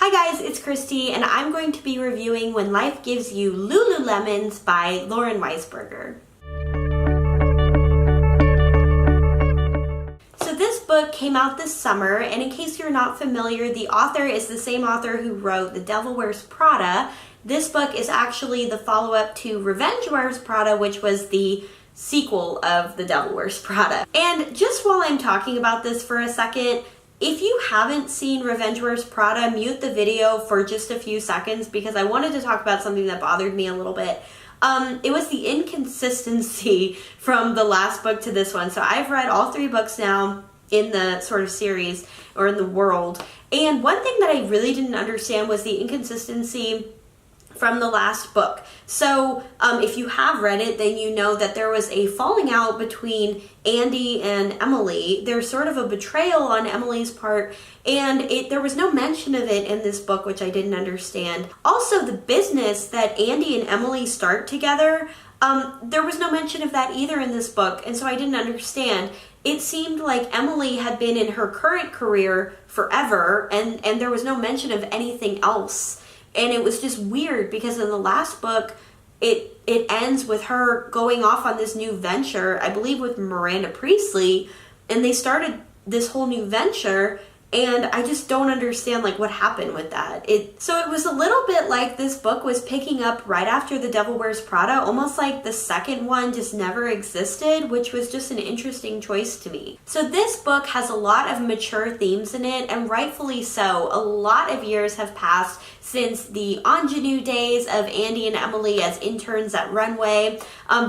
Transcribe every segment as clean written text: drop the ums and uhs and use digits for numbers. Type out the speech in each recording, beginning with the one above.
Hi guys, it's Christy, and I'm going to be reviewing When Life Gives You Lululemons by Lauren Weisberger. So this book came out this summer, and in case you're not familiar, the author is the same author who wrote The Devil Wears Prada. This book is actually the follow-up to Revenge Wears Prada, which was the sequel of The Devil Wears Prada. And just while I'm talking about this for a second, if you haven't seen Revenge Wears Prada, mute the video for just a few seconds because I wanted to talk about something that bothered me a little bit. It was the inconsistency from the last book to this one. So I've read all 3 books now in the sort of series or in the world. And one thing that I really didn't understand was the inconsistency from the last book. So if you have read it, then you know that there was a falling out between Andy and Emily. There's sort of a betrayal on Emily's part, and there was no mention of it in this book, which I didn't understand. Also, the business that Andy and Emily start together, there was no mention of that either in this book, and so I didn't understand. It seemed like Emily had been in her current career forever, and there was no mention of anything else. And it was just weird because in the last book, it ends with her going off on this new venture, I believe with Miranda Priestley, and they started this whole new venture, and I just don't understand like what happened with that. So it was a little bit like this book was picking up right after The Devil Wears Prada, almost like the second one just never existed, which was just an interesting choice to me. So this book has a lot of mature themes in it, and rightfully so. A lot of years have passed since the ingenue days of Andy and Emily as interns at Runway.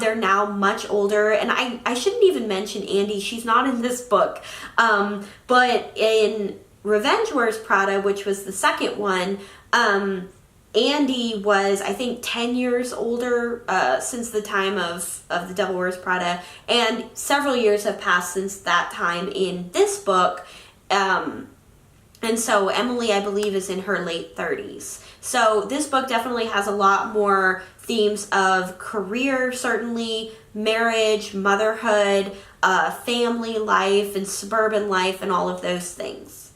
They're now much older, and I shouldn't even mention Andy. She's not in this book. But in Revenge Wears Prada, which was the second one, Andy was, I think, 10 years older since the time of The Devil Wears Prada, and several years have passed since that time in this book. And so Emily, I believe, is in her late 30s. So this book definitely has a lot more themes of career, certainly, marriage, motherhood, family life, and suburban life, and all of those things.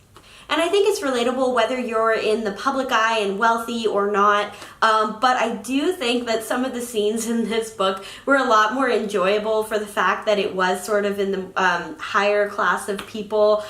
And I think it's relatable whether you're in the public eye and wealthy or not. But I do think that some of the scenes in this book were a lot more enjoyable for the fact that it was sort of in the higher class of people.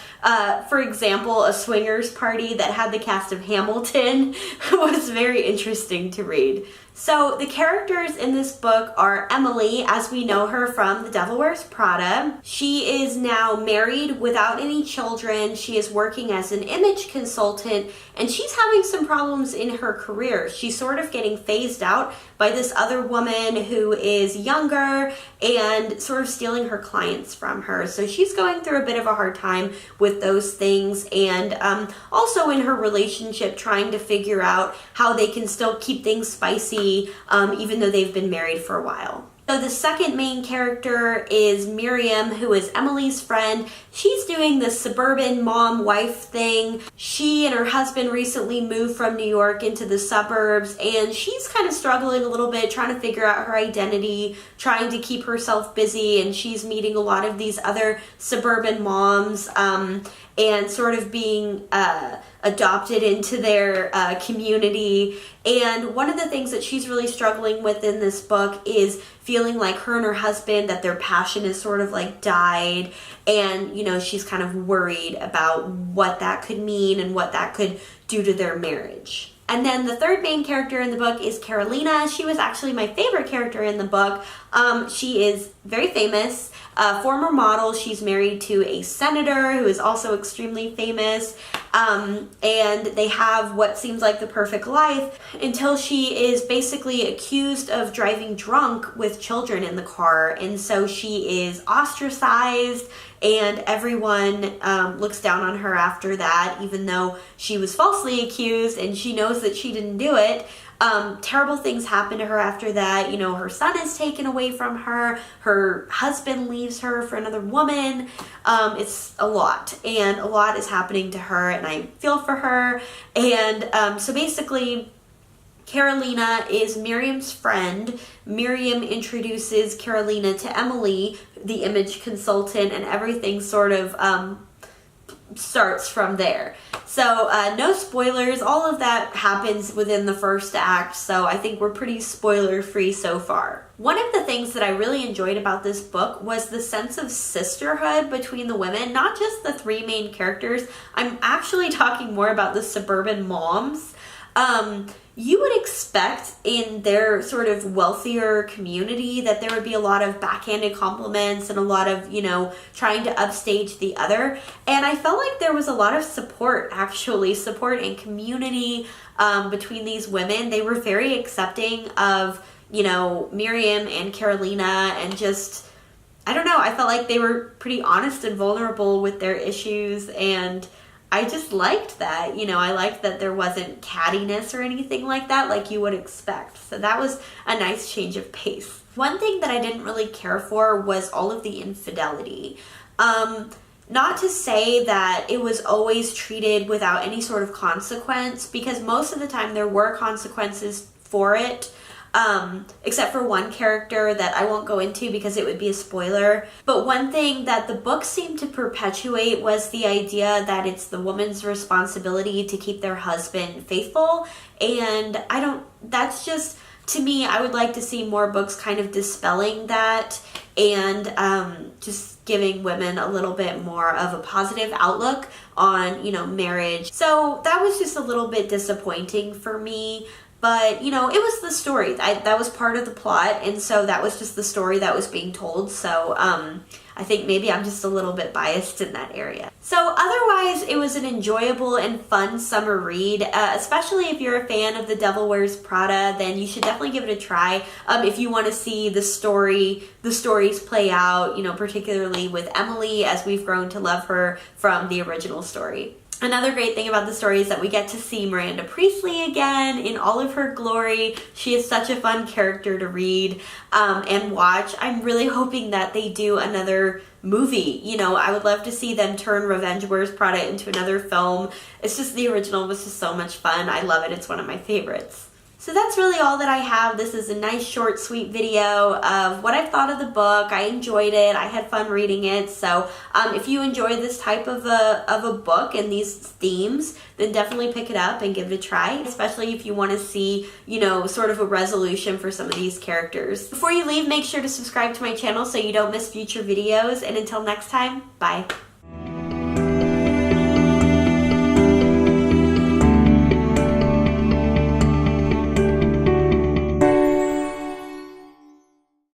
For example, a swingers party that had the cast of Hamilton was very interesting to read. So the characters in this book are Emily, as we know her from The Devil Wears Prada. She is now married without any children. She is working as an image consultant, and she's having some problems in her career. She's sort of getting phased out by this other woman who is younger and sort of stealing her clients from her. So she's going through a bit of a hard time with those things, and also in her relationship trying to figure out how they can still keep things spicy even though they've been married for a while. So the second main character is Miriam, who is Emily's friend. She's doing the suburban mom-wife thing. She and her husband recently moved from New York into the suburbs, and she's kind of struggling a little bit, trying to figure out her identity, trying to keep herself busy, and she's meeting a lot of these other suburban moms and sort of being adopted into their community. And one of the things that she's really struggling with in this book is feeling like her and her husband, that their passion is sort of like died, and you know, she's kind of worried about what that could mean and what that could do to their marriage. And then the third main character in the book is Karolina. She was actually my favorite character in the book. She is very famous, former model. She's married to a senator who is also extremely famous. And they have what seems like the perfect life until she is basically accused of driving drunk with children in the car. And so she is ostracized, and everyone looks down on her after that, even though she was falsely accused and she knows that she didn't do it. Terrible things happen to her after that. You know, her son is taken away from her. Her husband leaves her for another woman. It's a lot, and a lot is happening to her, and I feel for her. And so basically, Karolina is Miriam's friend. Miriam introduces Karolina to Emily, the image consultant, and everything sort of starts from there. So no spoilers, all of that happens within the first act, so I think we're pretty spoiler free so far. One of the things that I really enjoyed about this book was the sense of sisterhood between the women, not just the three main characters. I'm actually talking more about the suburban moms. You would expect in their sort of wealthier community that there would be a lot of backhanded compliments and a lot of, you know, trying to upstage the other. And I felt like there was a lot of support, actually, support and community between these women. They were very accepting of, you know, Miriam and Karolina, and just, I don't know, I felt like they were pretty honest and vulnerable with their issues, and I just liked that. You know, I liked that there wasn't cattiness or anything like that, like you would expect. So that was a nice change of pace. One thing that I didn't really care for was all of the infidelity. Not to say that it was always treated without any sort of consequence, because most of the time there were consequences for it. Except for one character that I won't go into because it would be a spoiler. But one thing that the book seemed to perpetuate was the idea that it's the woman's responsibility to keep their husband faithful. And that's just, to me, I would like to see more books kind of dispelling that, and just giving women a little bit more of a positive outlook on, you know, marriage. So that was just a little bit disappointing for me. But, you know, it was the story. That was part of the plot, and so that was just the story that was being told. So I think maybe I'm just a little bit biased in that area. So otherwise, it was an enjoyable and fun summer read, especially if you're a fan of The Devil Wears Prada, then you should definitely give it a try. If you want to see the stories play out, you know, particularly with Emily, as we've grown to love her from the original story. Another great thing about the story is that we get to see Miranda Priestley again in all of her glory. She is such a fun character to read and watch. I'm really hoping that they do another movie. You know, I would love to see them turn Revenge Wears Prada into another film. It's just, the original was just so much fun. I love it. It's one of my favorites. So that's really all that I have. This is a nice, short, sweet video of what I thought of the book. I enjoyed it. I had fun reading it. So if you enjoy this type of a book and these themes, then definitely pick it up and give it a try, especially if you want to see, you know, sort of a resolution for some of these characters. Before you leave, make sure to subscribe to my channel so you don't miss future videos. And until next time, bye.